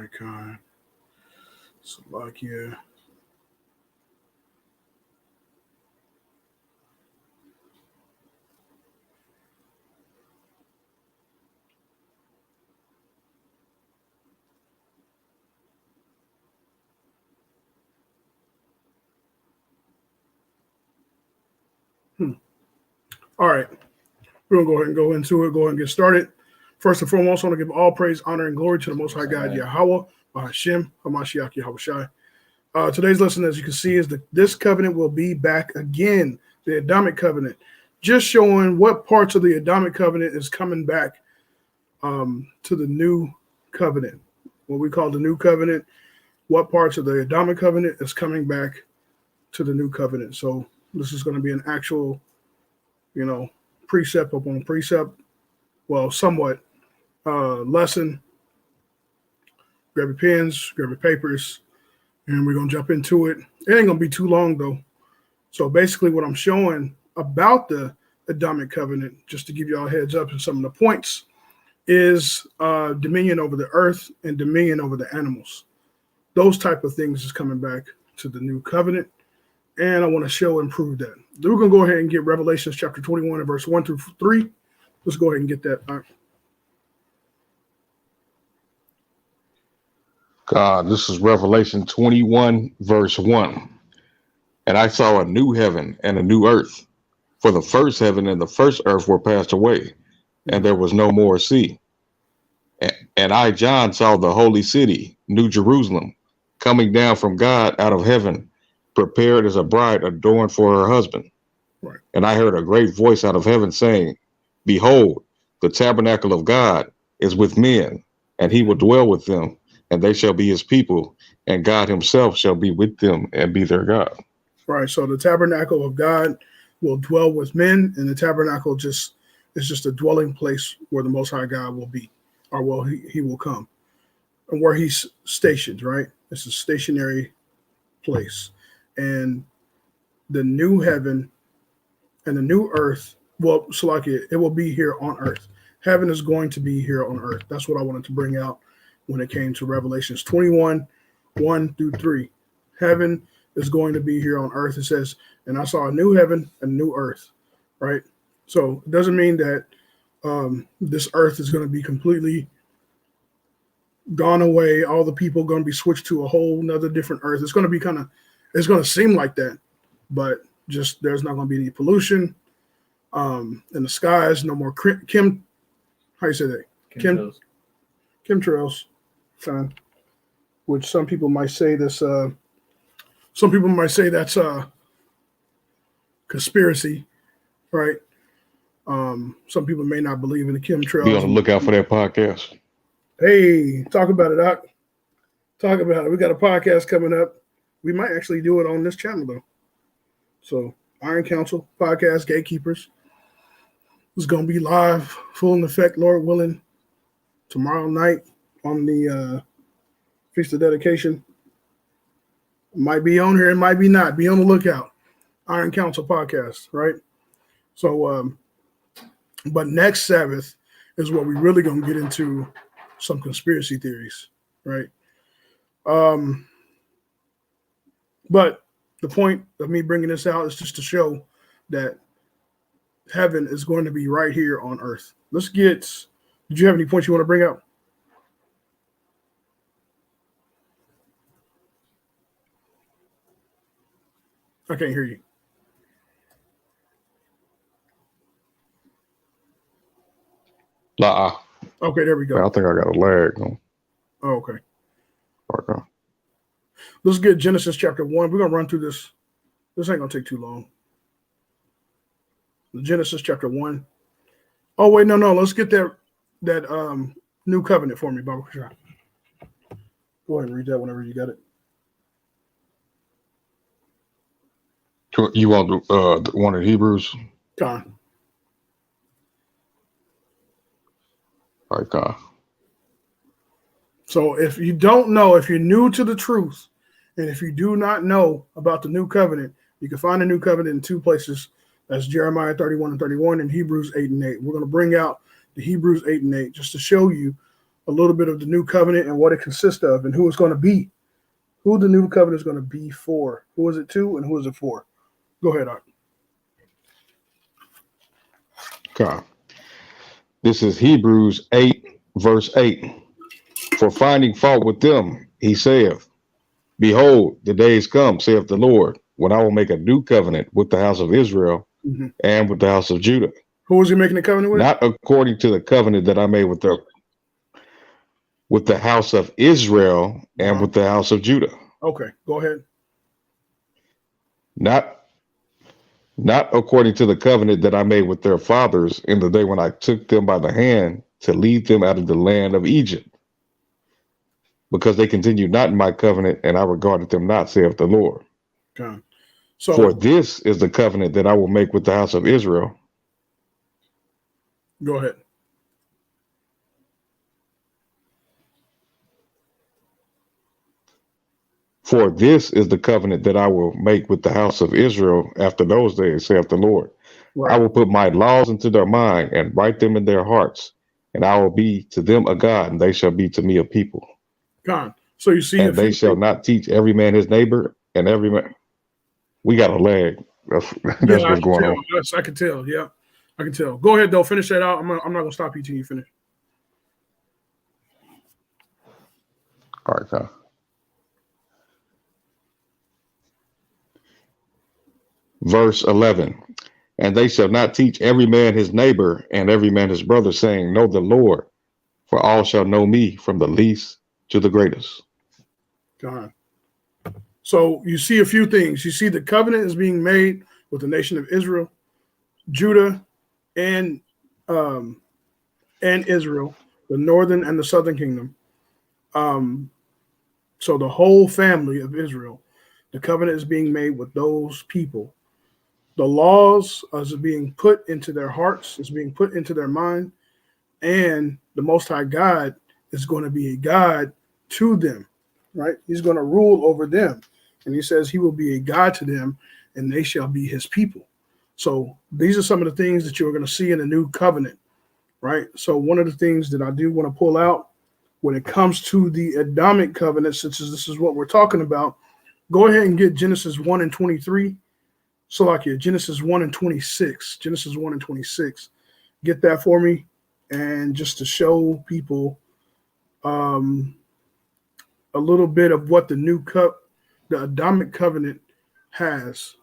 icon. Slovakia. All right. We're going to go ahead and go into it. Go ahead and get started. First and foremost, I want to give all praise, honor, and glory to the Most High God, Yahweh, Bahashem, Hamashiach, Yahushai. Today's lesson, as you can see, is that this covenant will be back again, the Adamic covenant. Just showing what parts of the Adamic covenant is coming back to the new covenant. What we call the new covenant, what parts of the Adamic covenant is coming back to the new covenant. So this is going to be an actual, precept upon precept. Well, somewhat lesson. Grab your pens, grab your papers, and we're going to jump into it. It ain't going to be too long, though. So basically what I'm showing about the Adamic covenant, just to give you all a heads up and some of the points, is dominion over the earth and dominion over the animals. Those type of things is coming back to the new covenant, and I want to show and prove that. Then we're going to go ahead and get Revelations chapter 21 and verse 1 through 3. Let's go ahead and get that. All right. God, this is Revelation 21, verse 1. And I saw a new heaven and a new earth, for the first heaven and the first earth were passed away, and there was no more sea. And I, John, saw the holy city, New Jerusalem, coming down from God out of heaven, prepared as a bride adorned for her husband. Right. And I heard a great voice out of heaven saying, Behold, the tabernacle of God is with men, and he will dwell with them, and they shall be his people, and God himself shall be with them and be their God. Right. So the tabernacle of God will dwell with men, and the tabernacle is just a dwelling place where the Most High God will be, or well, he will come, and where he's stationed. Right. It's a stationary place, and the new heaven and the new earth. Well, Salakia, it will be here on earth. Heaven is going to be here on earth. That's what I wanted to bring out when it came to Revelations 21, 1 through 3. Heaven is going to be here on earth. It says, and I saw a new heaven and a new earth, right? So it doesn't mean that this earth is going to be completely gone away. All the people are going to be switched to a whole nother different earth. It's going to be it's going to seem like that, but just there's not going to be any pollution in the skies, no more how you say that? Chemtrails. Which some people might say this. Some people might say that's a conspiracy, right? Some people may not believe in the chemtrails. Be on the lookout for that podcast. Hey, talk about it, Doc. Talk about it. We got a podcast coming up. We might actually do it on this channel, though. So, Iron Council podcast, Gatekeepers. It's going to be live, full in effect, Lord willing, tomorrow night on the Feast of Dedication. It might be on here, it might be not. Be on the lookout. Iron Council podcast, right? So, but next Sabbath is what we're really going to get into some conspiracy theories, right? But the point of me bringing this out is just to show that heaven is going to be right here on earth. Did you have any points you want to bring out? I can't hear you. Nah. Okay, there we go. I think I got a lag. Oh, okay. Let's get Genesis chapter 1. We're going to run through this. This ain't going to take too long. Genesis chapter 1. Oh, wait, no. Let's get that new covenant for me, Baba. Go ahead and read that whenever you got it. You want the one in Hebrews? Con. All right, Con. So if you don't know, if you're new to the truth, and if you do not know about the new covenant, you can find the new covenant in two places. That's Jeremiah 31 and 31 and Hebrews 8 and 8. We're going to bring out the Hebrews 8 and 8 just to show you a little bit of the new covenant and what it consists of and who it's going to be, who the new covenant is going to be for. Who is it to and who is it for? Go ahead, Art. Okay. This is Hebrews 8, verse 8. For finding fault with them, he saith, Behold, the days come, saith the Lord, when I will make a new covenant with the house of Israel and with the house of Judah. Who is he making the covenant with? Not according to the covenant that I made with the house of Israel and with the house of Judah. Okay, go ahead. Not according to the covenant that I made with their fathers in the day when I took them by the hand to lead them out of the land of Egypt, because they continued not in my covenant, and I regarded them not, saith the Lord. Okay. So, for this is the covenant that I will make with the house of Israel. Go ahead. For this is the covenant that I will make with the house of Israel after those days, saith the Lord. Right. I will put my laws into their mind and write them in their hearts, and I will be to them a God, and they shall be to me a people. God. So you see, and they shall not teach every man his neighbor, and every man. We got a lag. That's what's going on. Yes, I can tell. Yeah, I can tell. Go ahead, though. Finish that out. I'm not going to stop you till you finish. All right, Kyle. Verse 11. And they shall not teach every man his neighbor and every man his brother, saying, Know the Lord, for all shall know me, from the least to the greatest. God. So you see a few things. You see the covenant is being made with the nation of Israel, Judah, and Israel, the northern and the southern kingdom. So the whole family of Israel, the covenant is being made with those people. The laws are being put into their hearts, is being put into their mind, and the Most High God is going to be a God to them, right? He's going to rule over them. And he says he will be a God to them, and they shall be his people. So these are some of the things that you're going to see in the new covenant, right? So one of the things that I do want to pull out when it comes to the Adamic covenant, since this is what we're talking about, go ahead and get Genesis 1 and 23. So like here, Genesis 1 and 26. Genesis 1 and 26. Get that for me. And just to show people a little bit of what the Adamic covenant has,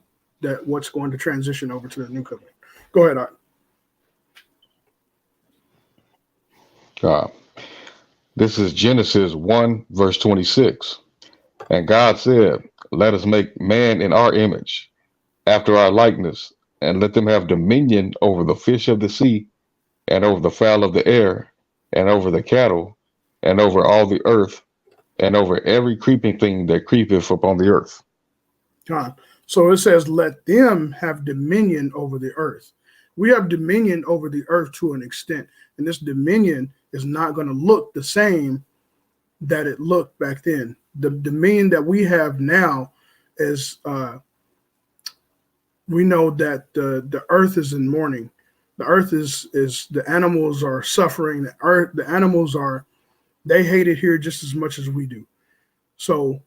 that what's going to transition over to the new covenant. Go ahead, Art. This is Genesis 1, verse 26. And God said, Let us make man in our image, after our likeness, and let them have dominion over the fish of the sea, and over the fowl of the air, and over the cattle, and over all the earth, and over every creeping thing that creepeth upon the earth. God. So it says, let them have dominion over the earth. We have dominion over the earth to an extent, and this dominion is not going to look the same that it looked back then. The dominion that we have now is, we know that the earth is in mourning. The earth is the animals are suffering. The animals they hate it here just as much as we do. So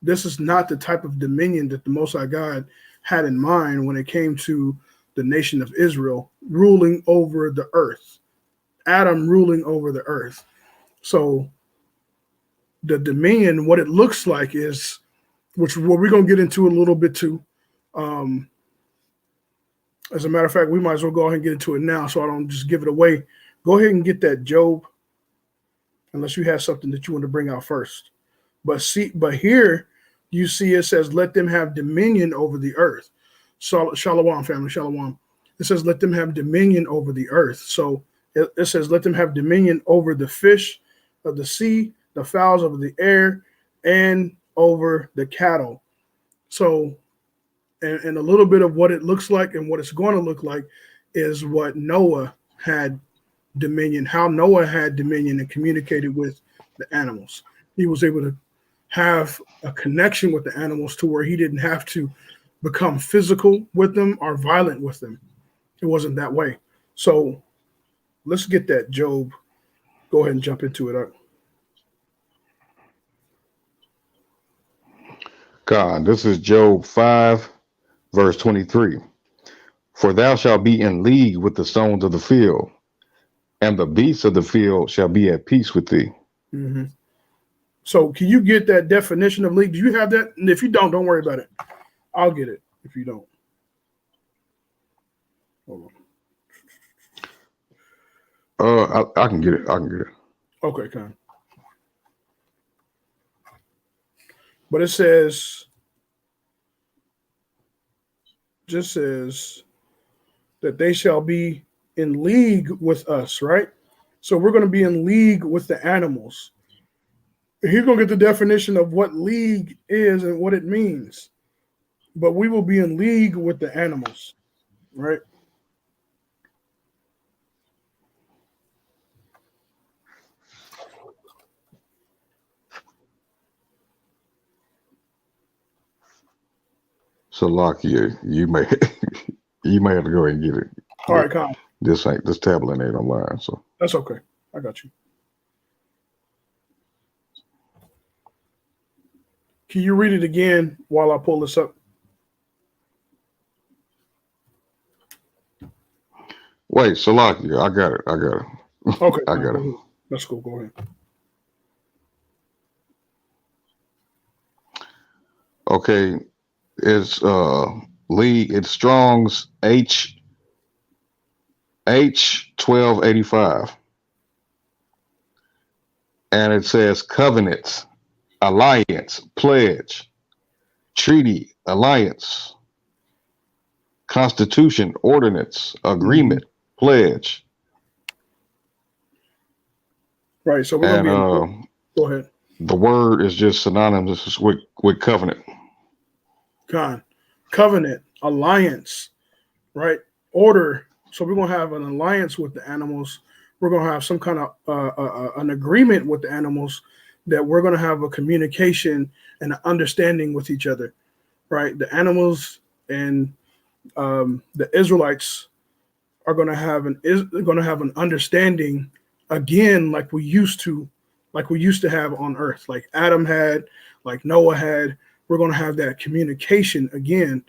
this is not the type of dominion that the Most High God had in mind when it came to the nation of Israel ruling over the earth, Adam ruling over the earth. So the dominion, what it looks like is, which what we're going to get into a little bit too. As a matter of fact, we might as well go ahead and get into it now so I don't just give it away. Go ahead and get that Job, unless you have something that you want to bring out first. But here you see it says, let them have dominion over the earth. So, Shalom, family, Shalom. It says, let them have dominion over the earth. So it says, let them have dominion over the fish of the sea, the fowls of the air, and over the cattle. So, and a little bit of what it looks like and what it's going to look like is what Noah had dominion, how Noah had dominion and communicated with the animals. He was able to have a connection with the animals to where he didn't have to become physical with them or violent with them. It wasn't that way. So let's get that Job. Go ahead and jump into it. God, this is Job 5, verse 23. For thou shalt be in league with the stones of the field, and the beasts of the field shall be at peace with thee. Mm-hmm. So can you get that definition of league? Do you have that? And if you don't worry about it. I'll get it if you don't. Hold on. I can get it. Okay, Con. But it says, just says that they shall be in league with us, right? So we're going to be in league with the animals. He's going to get the definition of what league is and what it means. But we will be in league with the animals, right? So, Lakia, you may have to go ahead and get it. All right, Con. This tablet ain't online, so that's okay. I got you. Can you read it again while I pull this up? Wait, Salakia, I got it. Okay, I got it. That's cool. Go ahead. Okay, it's Lee. It's Strong's H 1285, and it says covenants, alliance, pledge, treaty, alliance, constitution, ordinance, agreement, pledge. Right. So we're gonna be. Go ahead. The word is just synonymous with covenant. Covenant, alliance, right? Order. So we're gonna have an alliance with the animals. We're gonna have some kind of an agreement with the animals that we're gonna have a communication and an understanding with each other, right? The animals and the Israelites are gonna have an understanding again, like we used to have on earth, like Adam had, like Noah had. We're going to have that communication again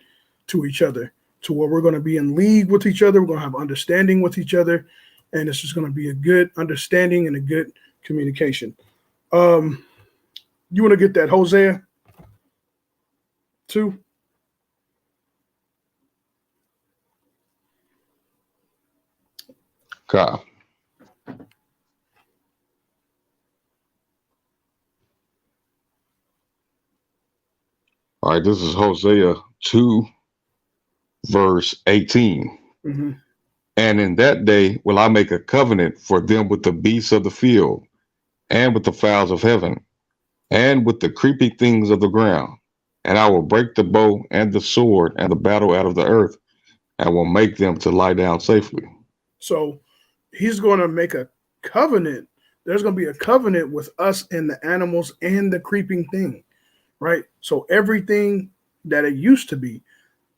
to each other, to where we're going to be in league with each other. We're going to have understanding with each other, and it's just going to be a good understanding and a good communication. You want to get that Hosea 2? God. All right, this is Hosea 2, verse 18. Mm-hmm. And in that day will I make a covenant for them with the beasts of the field, and with the fowls of heaven, and with the creeping things of the ground. And I will break the bow and the sword and the battle out of the earth, and will make them to lie down safely. So he's going to make a covenant. There's going to be a covenant with us and the animals and the creeping thing. Right? So everything that it used to be,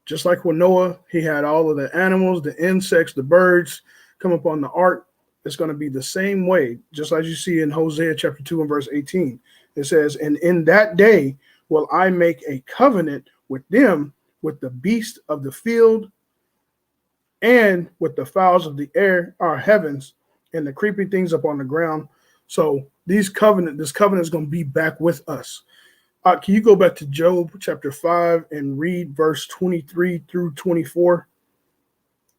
just like with Noah, he had all of the animals, the insects, the birds come up on the ark. It's going to be the same way, just as you see in Hosea chapter 2 and verse 18. It says, and in that day will I make a covenant with them, with the beast of the field, and with the fowls of the air, our heavens, and the creeping things up on the ground. So this covenant is going to be back with us. Can you go back to Job chapter 5 and read verse 23 through 24?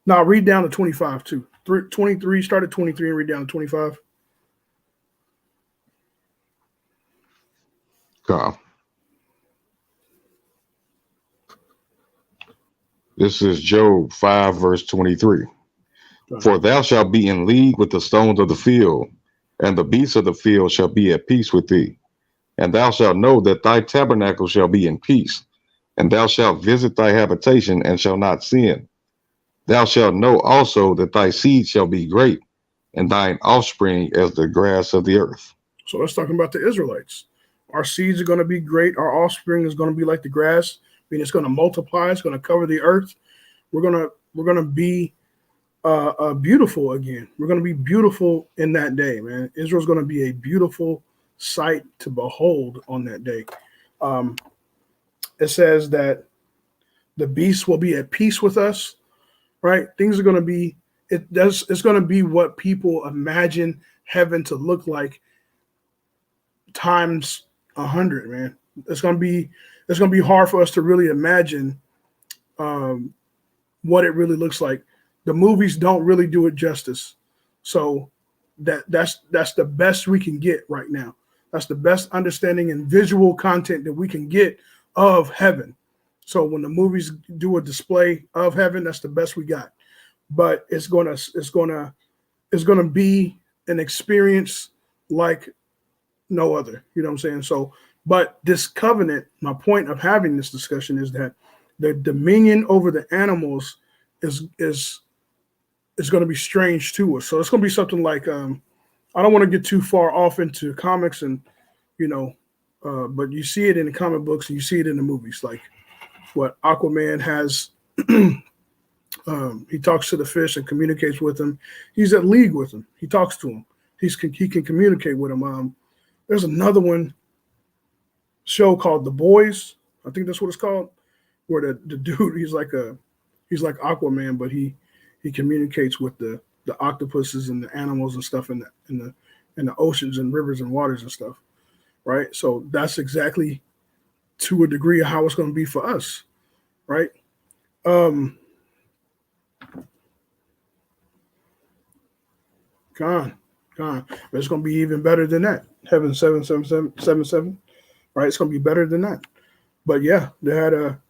No, read down to 25 too. 23, start at 23 and read down to 25. God. This is Job 5, verse 23. For thou shalt be in league with the stones of the field, and the beasts of the field shall be at peace with thee. And thou shalt know that thy tabernacle shall be in peace, and thou shalt visit thy habitation and shall not sin. Thou shalt know also that thy seed shall be great, and thine offspring as the grass of the earth. So let's talk about the Israelites. Our seeds are going to be great. Our offspring is going to be like the grass. I mean, it's going to multiply. It's going to cover the earth. We're going to be beautiful again. We're going to be beautiful in that day, man. Israel's going to be a beautiful sight to behold on that day. Um, it says that the beast will be at peace with us, right? Things are going to be, it's going to be what people imagine heaven to look like times 100, man. It's going to be hard for us to really imagine um, what it really looks like. The movies don't really do it justice. So that's the best we can get right now. That's the best understanding and visual content that we can get of heaven. So when the movies do a display of heaven, that's the best we got. But it's gonna be an experience like no other. You know what I'm saying? So, but this covenant, my point of having this discussion is that the dominion over the animals is going to be strange to us. So it's going to be something like I don't want to get too far off into comics and you know, but you see it in the comic books and you see it in the movies. Like what Aquaman has, he talks to the fish and communicates with them. He's at league with them. He talks to him. He can communicate with him. There's another one show called The Boys. I think that's what it's called. Where the dude he's like Aquaman, but he communicates with the octopuses and the animals and stuff in the oceans and rivers and waters and stuff, right? So that's exactly to a degree how it's going to be for us, right? Con, but it's going to be even better than that. Heaven 777, right? It's going to be better than that. But yeah, they had a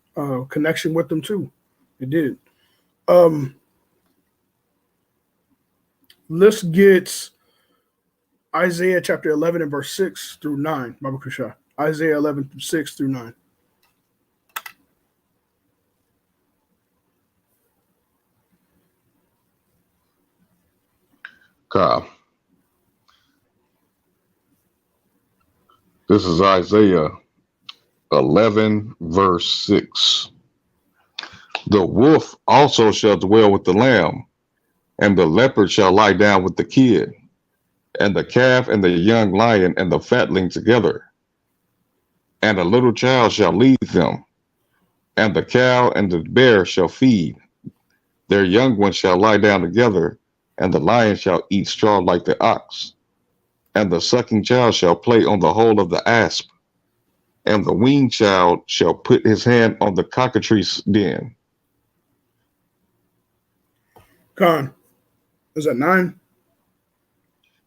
connection with them too. It did. Let's get Isaiah chapter 11 and verse 6 through 9. Baba Kusha. Isaiah 11, 6 through 9. God. This is Isaiah 11, verse 6. The wolf also shall dwell with the lamb, and the leopard shall lie down with the kid, and the calf and the young lion and the fatling together. And a little child shall lead them, and the cow and the bear shall feed. Their young ones shall lie down together, and the lion shall eat straw like the ox. And the sucking child shall play on the hole of the asp, and the weaned child shall put his hand on the cockatrice den. Con, is that 9?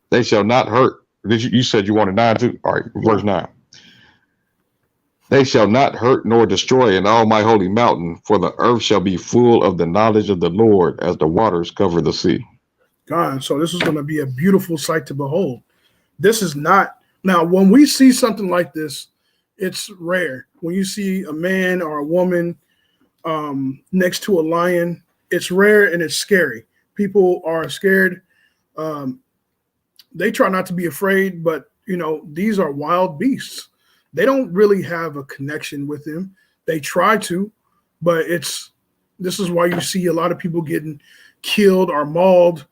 They shall not hurt. You said you wanted 9 too? All right, verse 9. They shall not hurt nor destroy in all my holy mountain, for the earth shall be full of the knowledge of the Lord as the waters cover the sea. God, so this is going to be a beautiful sight to behold. This is not, now when we see something like this, it's rare. When you see a man or a woman next to a lion, it's rare and it's scary. People are scared. They try not to be afraid, but you know, these are wild beasts. They don't really have a connection with him. They try to, but this is why you see a lot of people getting killed or mauled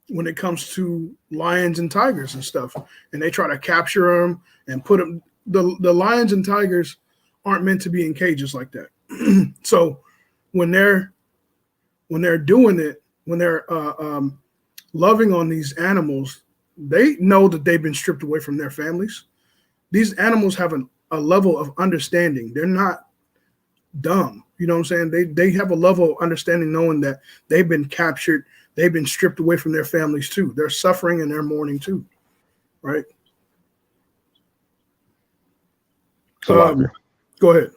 when it comes to lions and tigers and stuff. And they try to capture them and put them. The lions and tigers aren't meant to be in cages like that. So when they're doing it, when they're loving on these animals, they know that they've been stripped away from their families. These animals have a level of understanding. They're not dumb. You know what I'm saying? They have a level of understanding knowing that they've been captured. They've been stripped away from their families too. They're suffering and they're mourning too. Right? Go ahead.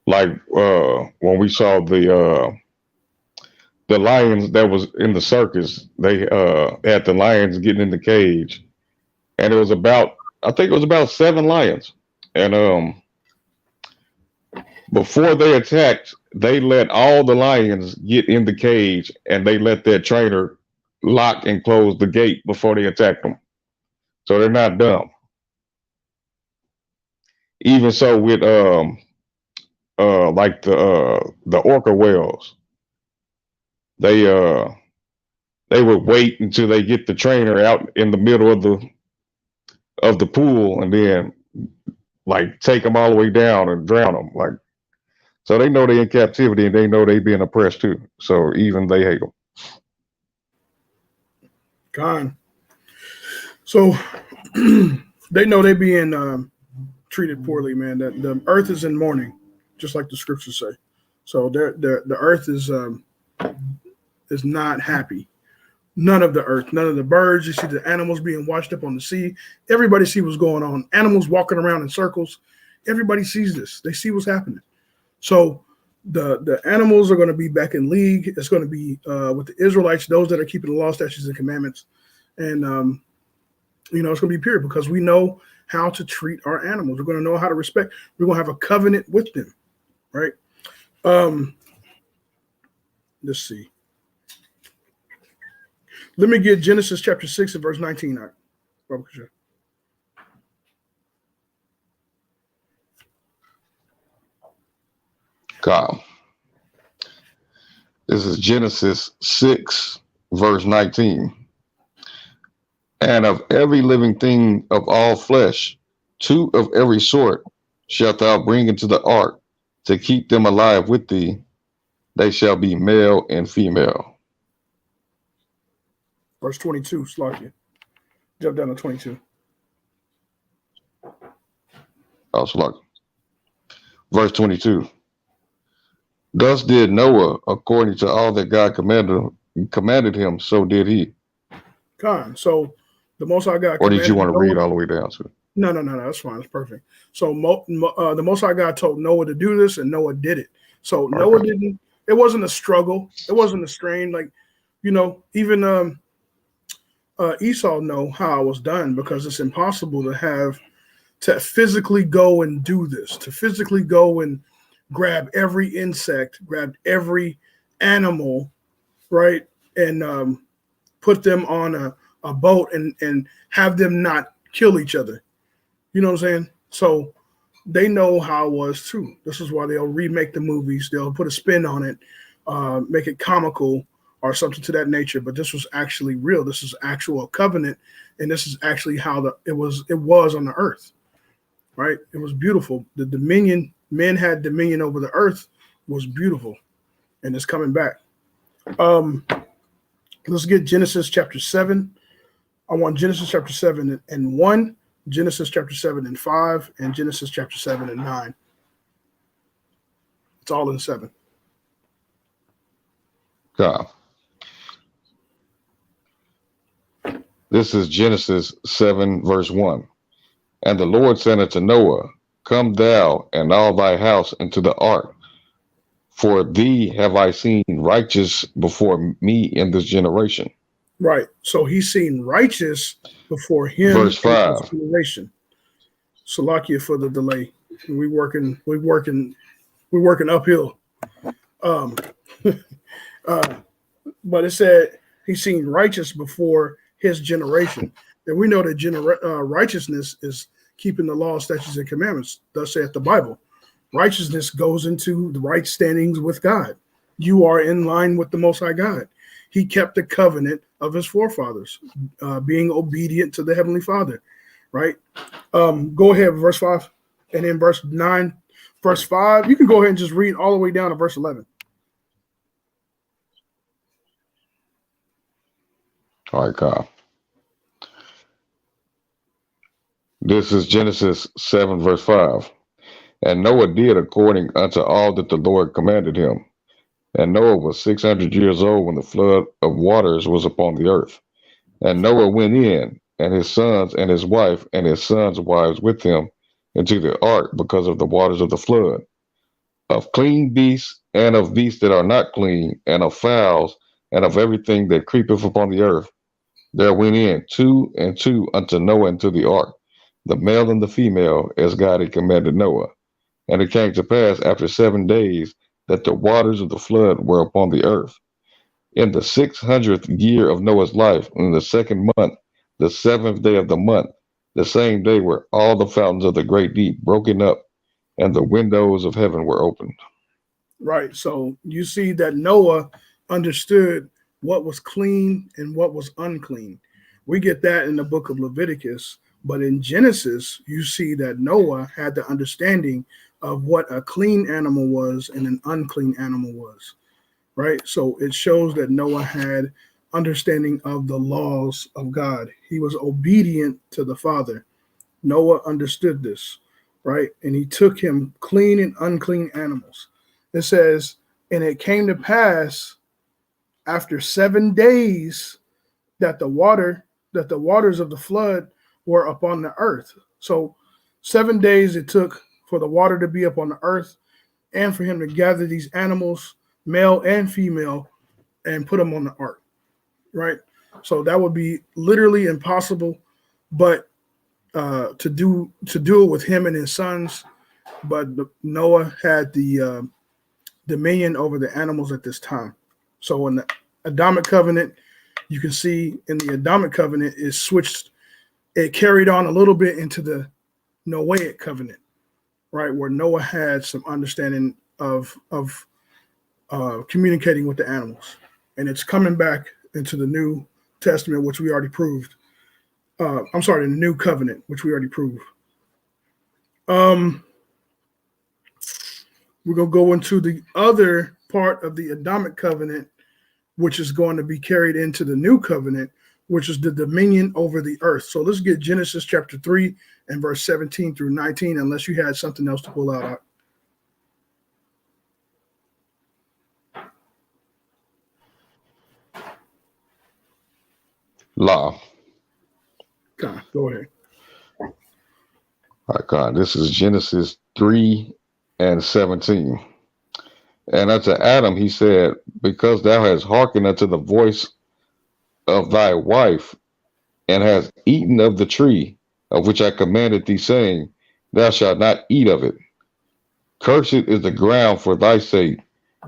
Like when we saw the lions that was in the circus, they had the lions getting in the cage, and I think it was about 7 lions, and before they attacked, they let all the lions get in the cage, and they let their trainer lock and close the gate before they attacked them. So they're not dumb. Even so, with like the orca whales. They they would wait until they get the trainer out in the middle of the pool, and then like take them all the way down and drown them. Like, so they know they in captivity, and they know they being oppressed too. So even they hate them. Gone. So they know they being treated poorly, man. That the earth is in mourning, just like the scriptures say. So the earth is not happy. None of the earth, none of the birds. You see the animals being washed up on the sea. Everybody see what's going on. Animals walking around in circles. Everybody sees this. They see what's happening. So the animals are going to be back in league. It's going to be with the Israelites, those that are keeping the law, statutes, and commandments. And, it's going to be pure because we know how to treat our animals. We're going to know how to respect. We're going to have a covenant with them, right? Let's see. Let me get Genesis chapter 6 and verse 19. God. This is Genesis 6, verse 19. And of every living thing of all flesh, 2 of every sort shalt thou bring into the ark to keep them alive with thee. They shall be male and female. Verse 22, Slakia. Jump down to 22. Oh, Slakia. Verse 22. Thus did Noah, according to all that God commanded him, so did he. So the Most High God. Or did you want to read all the way down to it? No, that's fine. It's perfect. So the Most High God told Noah to do this, and Noah did it. So okay. Noah didn't. It wasn't a struggle. It wasn't a strain. Like, even Esau know how it was done because it's impossible to physically go and do this, to physically go and grab every insect, grab every animal, right, and put them on a boat and have them not kill each other. You know what I'm saying? So they know how it was too. This is why they'll remake the movies. They'll put a spin on it, make it comical or something to that nature. But this was actually real. This is actual covenant, and this is actually how it was on the earth, right? It was beautiful. The dominion, men had dominion over the earth, was beautiful, and it's coming back. Let's get Genesis chapter 7. I want Genesis chapter 7 and 1, Genesis chapter 7 and 5, and Genesis chapter 7 and 9. It's all in 7. God. This is Genesis 7, verse 1. And the Lord said unto Noah, Come thou and all thy house into the ark, for thee have I seen righteous before me in this generation. Right. So he's seen righteous before him. Verse 5. In this generation. Salakia for the delay. We working uphill. But it said he's seen righteous before his generation. And we know that righteousness is keeping the law, statutes, and commandments. Thus saith the Bible. Righteousness goes into the right standings with God. You are in line with the Most High God. He kept the covenant of his forefathers, being obedient to the Heavenly Father, right? Go ahead, verse 5. And then verse 9, verse 5. You can go ahead and just read all the way down to verse 11. All right, Kyle. This is Genesis 7, verse 5. And Noah did according unto all that the Lord commanded him. And Noah was 600 years old when the flood of waters was upon the earth. And Noah went in, and his sons and his wife and his sons' wives with him into the ark because of the waters of the flood. Of clean beasts and of beasts that are not clean, and of fowls and of everything that creepeth upon the earth. There went in 2 and 2 unto Noah into the ark, the male and the female, as God had commanded Noah. And it came to pass after 7 days that the waters of the flood were upon the earth. In the 600th year of Noah's life, in the 2nd month, the 7th day of the month, the same day were all the fountains of the great deep broken up, and the windows of heaven were opened. Right. So you see that Noah understood what was clean and what was unclean. We get that in the book of Leviticus, but in Genesis, you see that Noah had the understanding of what a clean animal was and an unclean animal was. Right. So it shows that Noah had understanding of the laws of God. He was obedient to the Father. Noah understood this, right? And he took him clean and unclean animals. It says, and it came to pass after 7 days that the waters of the flood were upon the earth. So 7 days it took for the water to be up on the earth and for him to gather these animals, male and female, and put them on the ark, right? So that would be literally impossible, but to do it with him and his sons. But Noah had the dominion over the animals at this time. So in the Adamic covenant, you can see in the Adamic covenant it switched. It carried on a little bit into the Noahic covenant, right, where Noah had some understanding of communicating with the animals, and it's coming back into the New Testament, which we already proved. I'm sorry, the New Covenant, which we already proved. We're going to go into the other part of the Adamic covenant, which is going to be carried into the New Covenant, which is the dominion over the earth. So let's get Genesis chapter 3 and verse 17 through 19, unless you had something else to pull out. Law. God, go ahead. All right, God. This is Genesis 3 and 17. And unto Adam he said, because thou hast hearkened unto the voice of thy wife, and hast eaten of the tree of which I commanded thee, saying, thou shalt not eat of it. Cursed is the ground for thy sake,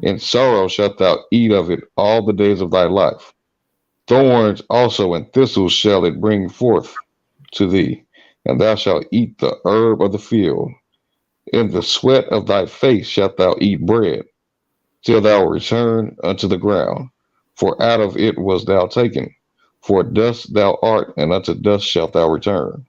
in sorrow shalt thou eat of it all the days of thy life. Thorns also and thistles shall it bring forth to thee, and thou shalt eat the herb of the field. In the sweat of thy face shalt thou eat bread, till thou return unto the ground, for out of it was thou taken. For dust thou art, and unto dust shalt thou return.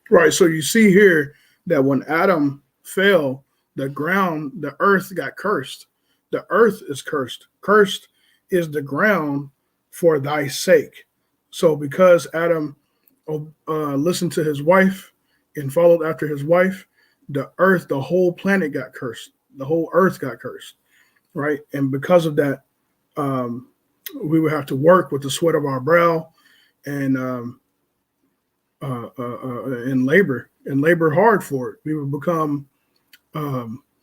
Right. So you see here that when Adam fell, the earth got cursed. The earth is cursed. Cursed is the ground for thy sake. So because Adam listened to his wife and followed after his wife, the earth, the whole planet got cursed. The whole earth got cursed, right? And because of that, we would have to work with the sweat of our brow and labor hard for it. We would become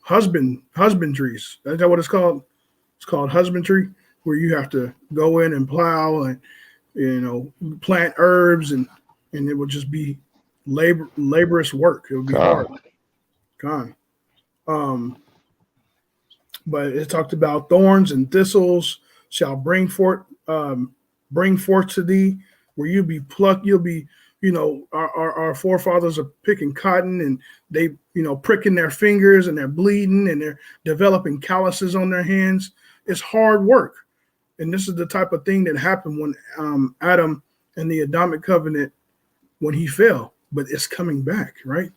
husbandries. Is that what it's called? It's called husbandry, where you have to go in and plow and plant herbs, and it would just be laborious work. It would be hard. God. But it talked about thorns and thistles shall bring forth to thee, where you'll be plucked. You'll be, our forefathers are picking cotton, and they, pricking their fingers, and they're bleeding, and they're developing calluses on their hands. It's hard work. And this is the type of thing that happened when Adam and the Adamic covenant, when he fell, but it's coming back, right?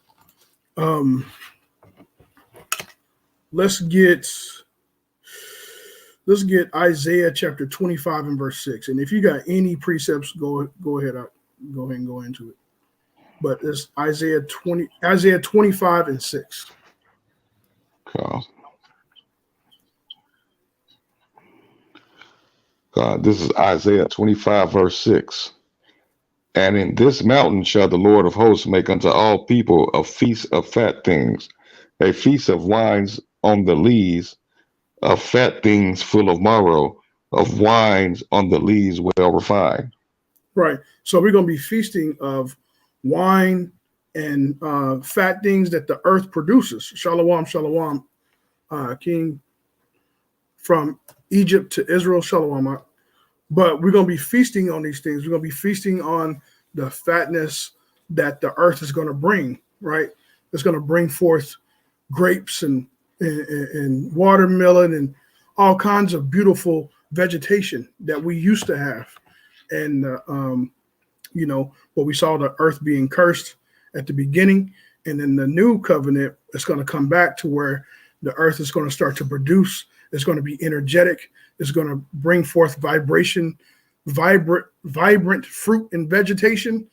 Let's get Isaiah chapter 25 and verse 6. And if you got any precepts, go ahead and go into it. But it's Isaiah 25 and 6. God, this is Isaiah 25, verse 6. And in this mountain shall the Lord of hosts make unto all people a feast of fat things, a feast of wines on the lees, of fat things full of marrow, of wines on the lees well refined. Right. So we're going to be feasting of wine and fat things that the earth produces. Shalom, shalom, King from Egypt to Israel, shalom. But we're going to be feasting on these things. We're going to be feasting on the fatness that the earth is going to bring, right? It's going to bring forth grapes and watermelon and all kinds of beautiful vegetation that we used to have. And, but we saw the earth being cursed at the beginning. And then the new covenant is going to come back to where the earth is going to start to produce. It's going to be energetic. It's going to bring forth vibrant fruit and vegetation.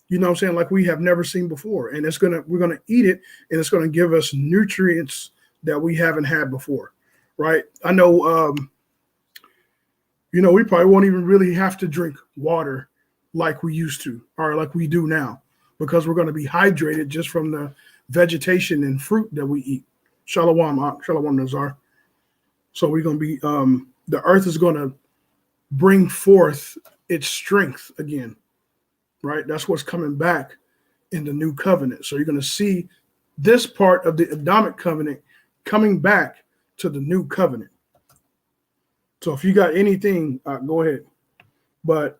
You know what I'm saying? Like we have never seen before. And we're going to eat it, and it's going to give us nutrients that we haven't had before. Right. I know, we probably won't even really have to drink water like we used to, or like we do now, because we're going to be hydrated just from the vegetation and fruit that we eat. Shalom, Shalom Nazar. So we're going to be, the earth is going to bring forth its strength again, right? That's what's coming back in the new covenant. So you're going to see this part of the Adamic covenant coming back to the new covenant. So if you got anything, go ahead. But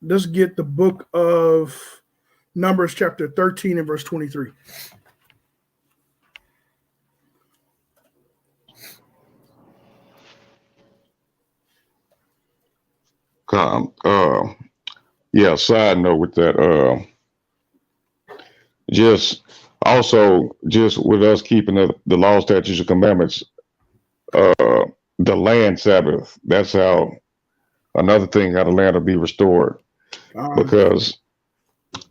let's get the book of Numbers chapter 13 and verse 23. Side note with that, just with us keeping the law, statutes, and commandments, the land Sabbath, that's how another thing how the land will be restored, because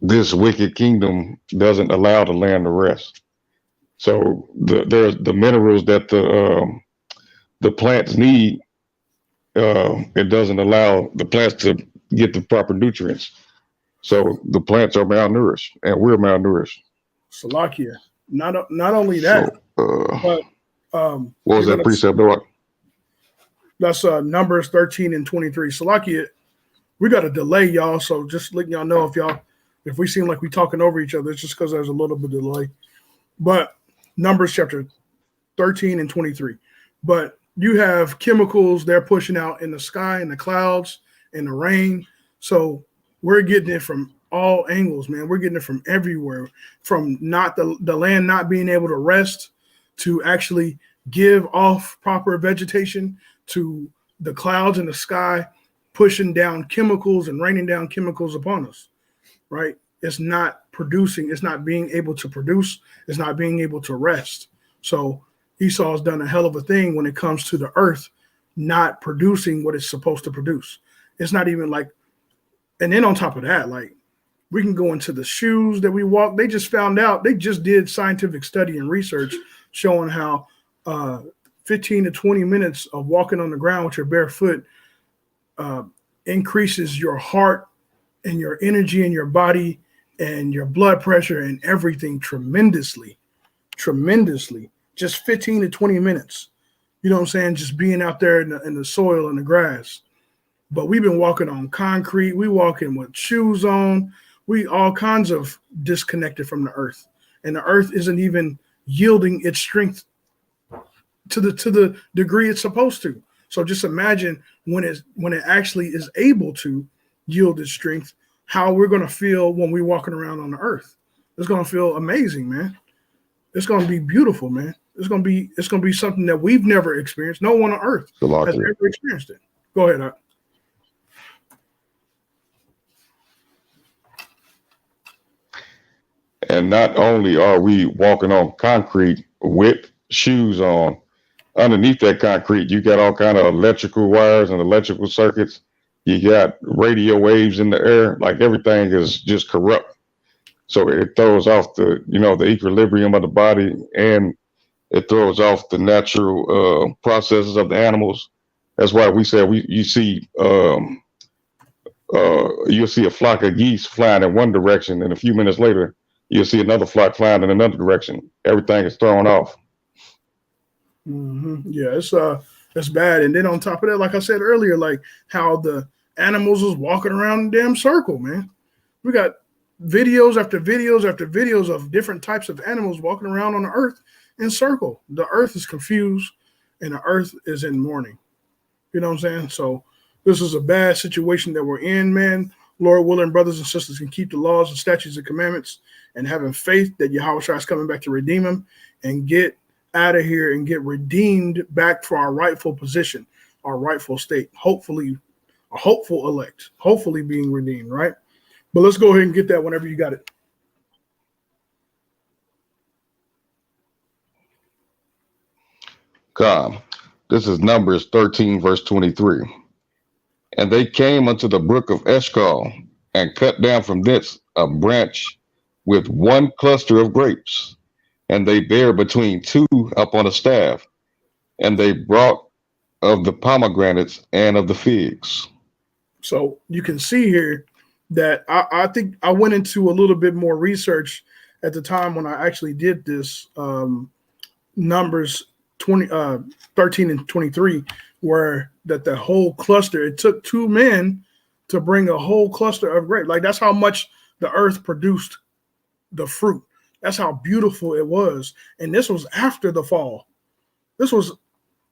this wicked kingdom doesn't allow the land to rest. So there's the minerals that the plants need. It doesn't allow the plants to get the proper nutrients. So the plants are malnourished, and we're malnourished. Salakia. Not only that, but what was that precept? That's Numbers 13 and 23. Salakia, we got a delay, y'all. So just letting y'all know if we seem like we talking over each other, it's just because there's a little bit of delay. But Numbers chapter 13 and 23. But you have chemicals they're pushing out in the sky, in the clouds, in the rain. So we're getting it from all angles, man. We're getting it from everywhere, from not the land not being able to rest, to actually give off proper vegetation, to the clouds in the sky pushing down chemicals and raining down chemicals upon us, right? It's not producing. It's not being able to produce. It's not being able to rest. So Esau's done a hell of a thing when it comes to the earth not producing what it's supposed to produce. It's not even like, and then on top of that, like we can go into the shoes that we walk. They just found out, they just did scientific study and research showing how 15 to 20 minutes of walking on the ground with your bare foot increases your heart and your energy in your body and your blood pressure and everything tremendously. Just 15 to 20 minutes. You know what I'm saying? Just being out there in the soil and the grass. But we've been walking on concrete. We walking with shoes on. We all kinds of disconnected from the earth. And the earth isn't even yielding its strength to the degree it's supposed to. So just imagine when it actually is able to yield its strength, how we're going to feel when we're walking around on the earth. It's going to feel amazing, man. It's going to be beautiful, man. It's going to be something that we've never experienced. No one on earth has ever experienced it. Go ahead, Art. And not only are we walking on concrete with shoes on, underneath that concrete, you got all kind of electrical wires and electrical circuits. You got radio waves in the air. Like everything is just corrupt. So it throws off the equilibrium of the body, and it throws off the natural processes of the animals. That's why we say you'll see a flock of geese flying in one direction, and a few minutes later, you'll see another flock flying in another direction. Everything is thrown off. Mm-hmm. Yeah, it's bad. And then on top of that, like I said earlier, like how the animals was walking around in a damn circle, man. We got videos after videos after videos of different types of animals walking around on the earth in circle. The earth is confused and the earth is in mourning. You know what I'm saying? So this is a bad situation that we're in, man. Lord willing, brothers and sisters can keep the laws and statutes and commandments and having faith that Yahweh Shai is coming back to redeem them and get out of here and get redeemed back for our rightful position, our rightful state. Hopefully, a hopeful elect, hopefully being redeemed, right? But let's go ahead and get that whenever you got it. God, this is Numbers 13, verse 23. And they came unto the brook of Eshcol, and cut down from thence a branch with one cluster of grapes, and they bare between two upon a staff, and they brought of the pomegranates and of the figs. So you can see here that I think I went into a little bit more research at the time when I actually did this Numbers 13 and 23, where that the whole cluster, it took two men to bring a whole cluster of grapes. Like that's how much the earth produced the fruit. That's how beautiful it was. And this was after the fall. This was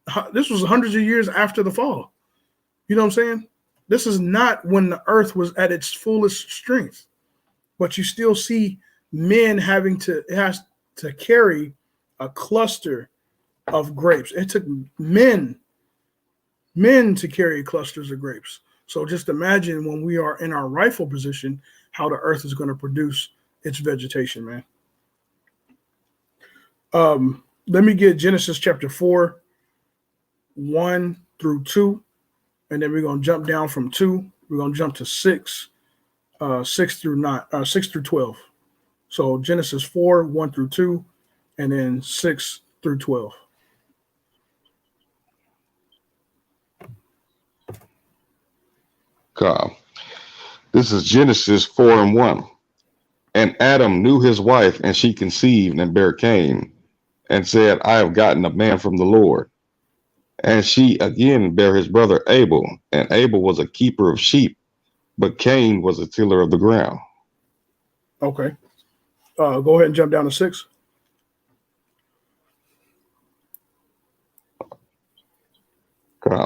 hundreds of years after the fall. You know what I'm saying? This is not when the earth was at its fullest strength, but you still see men having to carry a cluster of grapes. It took men to carry clusters of grapes. So just imagine when we are in our rightful position, how the earth is going to produce its vegetation, man. Let me get Genesis chapter 4, 1 through 2. And then we're going to jump down from 2. We're going to jump to 6, 6 through 12. So Genesis 4, 1 through 2, and then 6 through 12. God, this is Genesis 4 and 1. And Adam knew his wife, and she conceived and bare Cain, and said, I have gotten a man from the Lord. And she again bare his brother Abel, and Abel was a keeper of sheep, but Cain was a tiller of the ground. Okay. Go ahead and jump down to 6.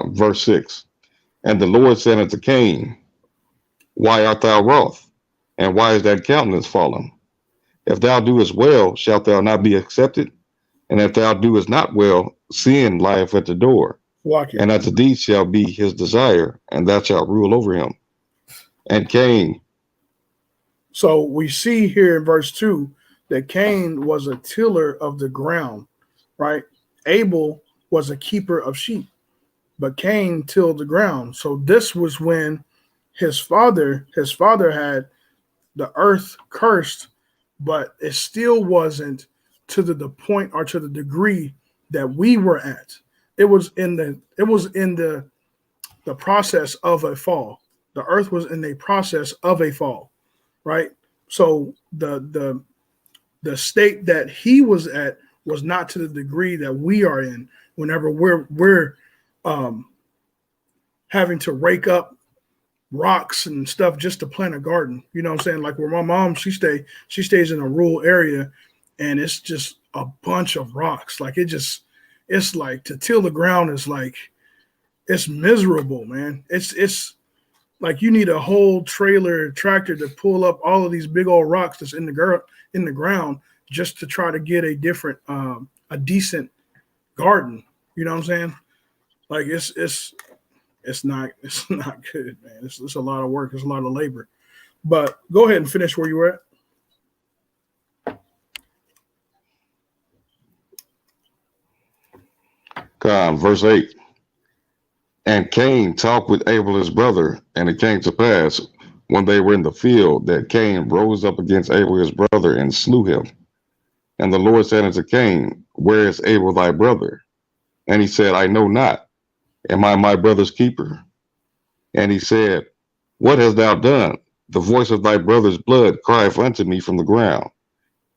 Verse 6. And the Lord said unto Cain, Why art thou wroth? And why is thy countenance fallen? If thou doest well, shalt thou not be accepted? And if thou doest not well, sin lieth at the door. And unto thee shall be his desire, and thou shalt rule over him. And Cain. So we see here in verse 2 that Cain was a tiller of the ground, right? Abel was a keeper of sheep, but Cain tilled the ground. So this was when his father had the earth cursed, but it still wasn't to the point or to the degree that we were at. It was in the process of a fall. The earth was in a process of a fall, right? So the state that he was at was not to the degree that we are in whenever we're having to rake up rocks and stuff just to plant a garden. You know what I'm saying? Like where my mom, she stays in a rural area, and it's just a bunch of rocks. Like it's like to till the ground is like, it's miserable, man. It's like you need a whole tractor to pull up all of these big old rocks that's in the ground just to try to get a decent garden. You know what I'm saying? Like it's not good, man. It's a lot of work. It's a lot of labor. But go ahead and finish where you were at. Verse 8. And Cain talked with Abel his brother, and it came to pass, when they were in the field, that Cain rose up against Abel his brother and slew him. And the Lord said unto Cain, Where is Abel thy brother? And he said, I know not. Am I my brother's keeper? And he said, What hast thou done? The voice of thy brother's blood crieth unto me from the ground.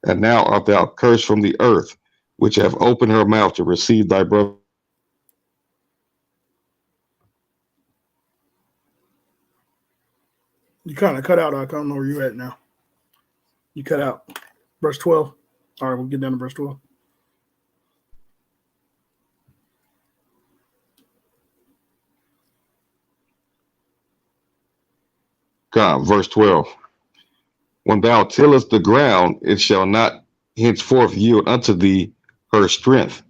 And now art thou cursed from the earth, which hath opened her mouth to receive thy brother. You kind of cut out. I don't know where you're at now. You cut out. Verse 12. All right, we'll get down to verse 12. Verse 12. When thou tillest the ground, it shall not henceforth yield unto thee her strength,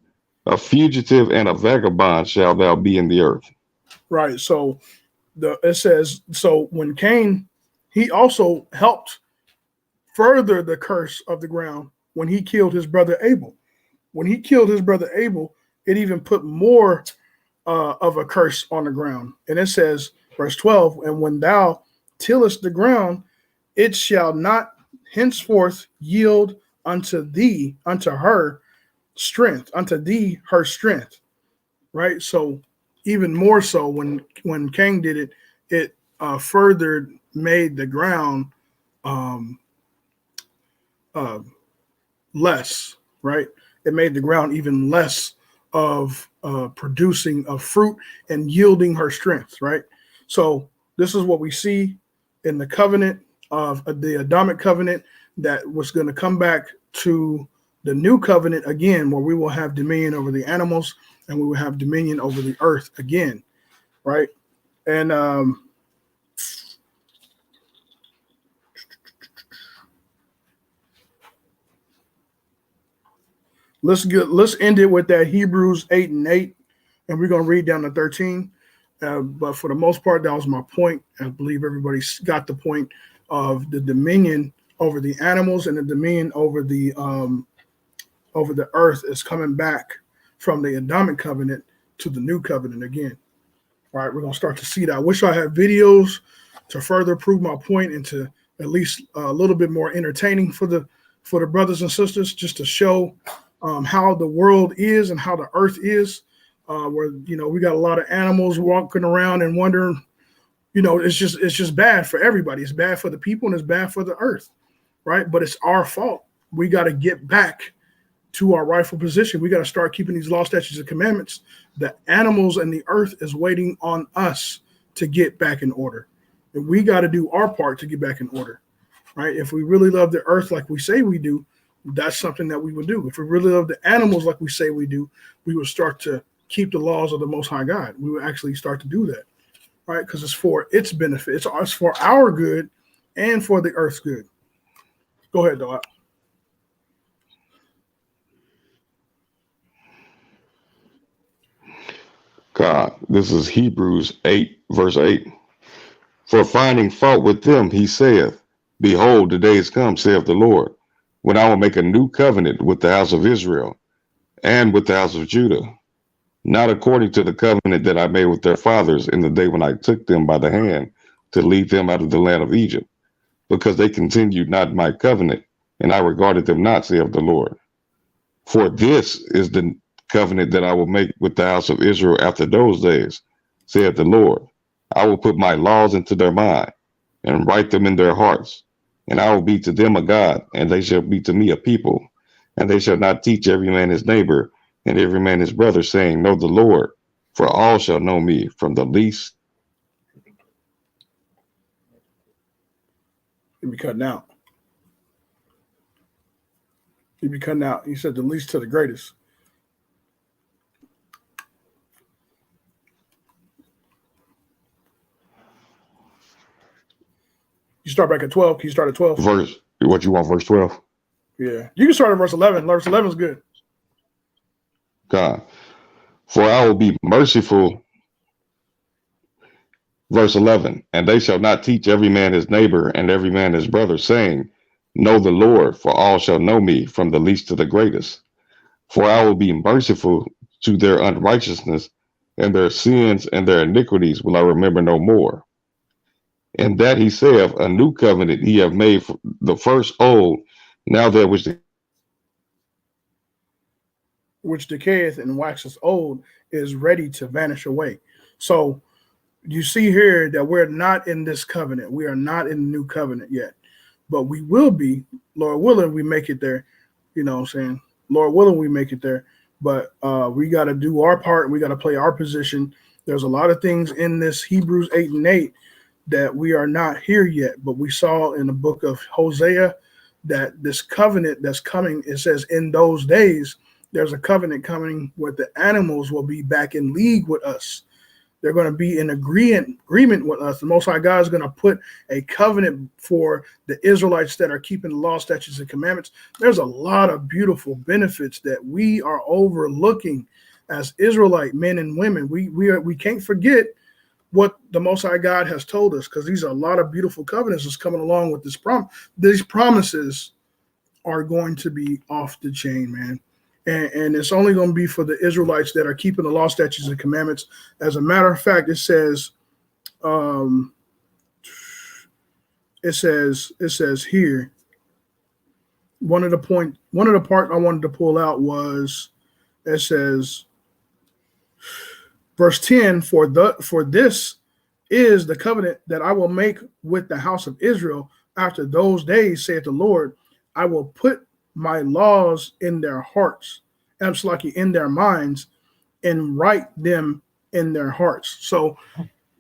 A fugitive and a vagabond shall thou be in the earth. Right. So it says, so when Cain, he also helped further the curse of the ground when he killed his brother Abel. When he killed his brother Abel, it even put more of a curse on the ground. And it says, verse 12, and when thou tillest the ground, it shall not henceforth yield unto thee, unto her strength, unto thee her strength. Right. So even more so when Cain did it, it further made the ground um, less, right? It made the ground even less of producing a fruit and yielding her strength, right? So this is what we see in the covenant of the Adamic covenant that was going to come back to the new covenant again, where we will have dominion over the animals and we will have dominion over the earth again, right? And let's end it with that Hebrews 8:8, and we're gonna read down to 13. But for the most part, that was my point. I believe everybody's got the point of the dominion over the animals and the dominion over the earth is coming back from the Adamic covenant to the new covenant again. All right, we're gonna start to see that. I wish I had videos to further prove my point and to at least a little bit more entertaining for the brothers and sisters, just to show how the world is and how the earth is. Where we got a lot of animals walking around and wondering, it's just bad for everybody. It's bad for the people and it's bad for the earth, right? But it's our fault. We got to get back to our rightful position. We got to start keeping these law, statutes, and commandments. The animals and the earth is waiting on us to get back in order. And we got to do our part to get back in order, right? If we really love the earth like we say we do, that's something that we would do. If we really love the animals like we say we do, we would start to keep the laws of the Most High God. We would actually start to do that, right? Because it's for its benefit. It's for our good and for the earth's good. Go ahead, Doc. God, this is Hebrews 8, verse 8. For finding fault with them, he saith, behold, the days come, saith the Lord, when I will make a new covenant with the house of Israel and with the house of Judah, not according to the covenant that I made with their fathers in the day when I took them by the hand to lead them out of the land of Egypt, because they continued not my covenant, and I regarded them not, saith the Lord. For this is the covenant that I will make with the house of Israel after those days, saith the Lord. I will put my laws into their mind and write them in their hearts, and I will be to them a God, and they shall be to me a people. And they shall not teach every man his neighbor and every man his brother, saying, know the Lord, for all shall know me, from the least. He'd be cutting out. He'd be cutting out. He said the least to the greatest. You start back at 12. Can you start at 12? Verse, what you want, verse 12? Yeah. You can start at verse 11. Verse 11 is good. God, for I will be merciful. Verse 11, and they shall not teach every man his neighbor and every man his brother, saying, know the Lord, for all shall know me, from the least to the greatest. For I will be merciful to their unrighteousness, and their sins and their iniquities will I remember no more. And that he saith, a new covenant he have made, for the first old, now that which decayeth and waxeth old is ready to vanish away. So you see here that we're not in this covenant. We are not in the new covenant yet, but we will be, Lord willing, we make it there. You know what I'm saying? Lord willing, we make it there. But we got to do our part. We got to play our position. There's a lot of things in this Hebrews 8 and 8 that we are not here yet. But we saw in the book of Hosea that this covenant that's coming, it says in those days, there's a covenant coming where the animals will be back in league with us. They're going to be in agreement with us. The Most High God is going to put a covenant for the Israelites that are keeping the law, statutes, and commandments. There's a lot of beautiful benefits that we are overlooking as Israelite men and women. We can't forget what the Most High God has told us, because these are a lot of beautiful covenants that's coming along with this These promises are going to be off the chain, man. And it's only going to be for the Israelites that are keeping the law, statutes, and commandments. As a matter of fact, it says here, one of the part I wanted to pull out was, it says, verse 10, for this is the covenant that I will make with the house of Israel after those days, saith the Lord. I will put my laws in their hearts, in their minds, and write them in their hearts. So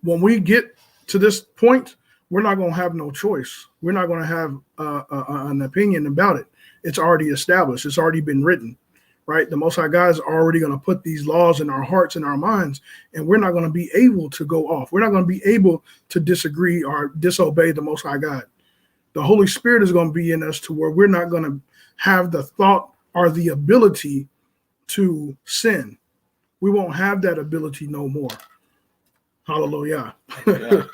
when we get to this point, we're not going to have no choice. We're not going to have an opinion about it. It's already established. It's already been written, right? The Most High God is already going to put these laws in our hearts and our minds, and we're not going to be able to go off. We're not going to be able to disagree or disobey the Most High God. The Holy Spirit is going to be in us to where we're not going to have the thought or the ability to sin. We won't have that ability no more. Hallelujah. Yeah.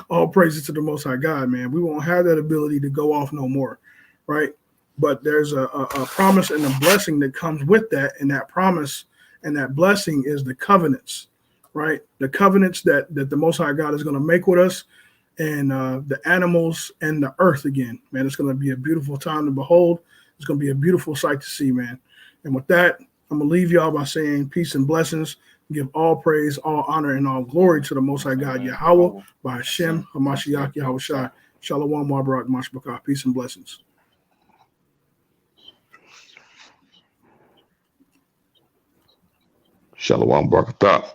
All praises to the Most High God, man. We won't have that ability to go off no more, right? But there's a promise and a blessing that comes with that, and that promise and that blessing is the covenants, right? The covenants that the Most High God is going to make with us, and the animals and the earth again, man. It's going to be a beautiful time to behold. It's going to be a beautiful sight to see, man. And with that, I'm going to leave y'all by saying peace and blessings. Give all praise, all honor, and all glory to the Most High God, Yahweh, by Hashem, Hamashiach, Yahweh Shai. Shalom, Mabarak, Mashbakah. Peace and blessings. Shalom, Barakatah.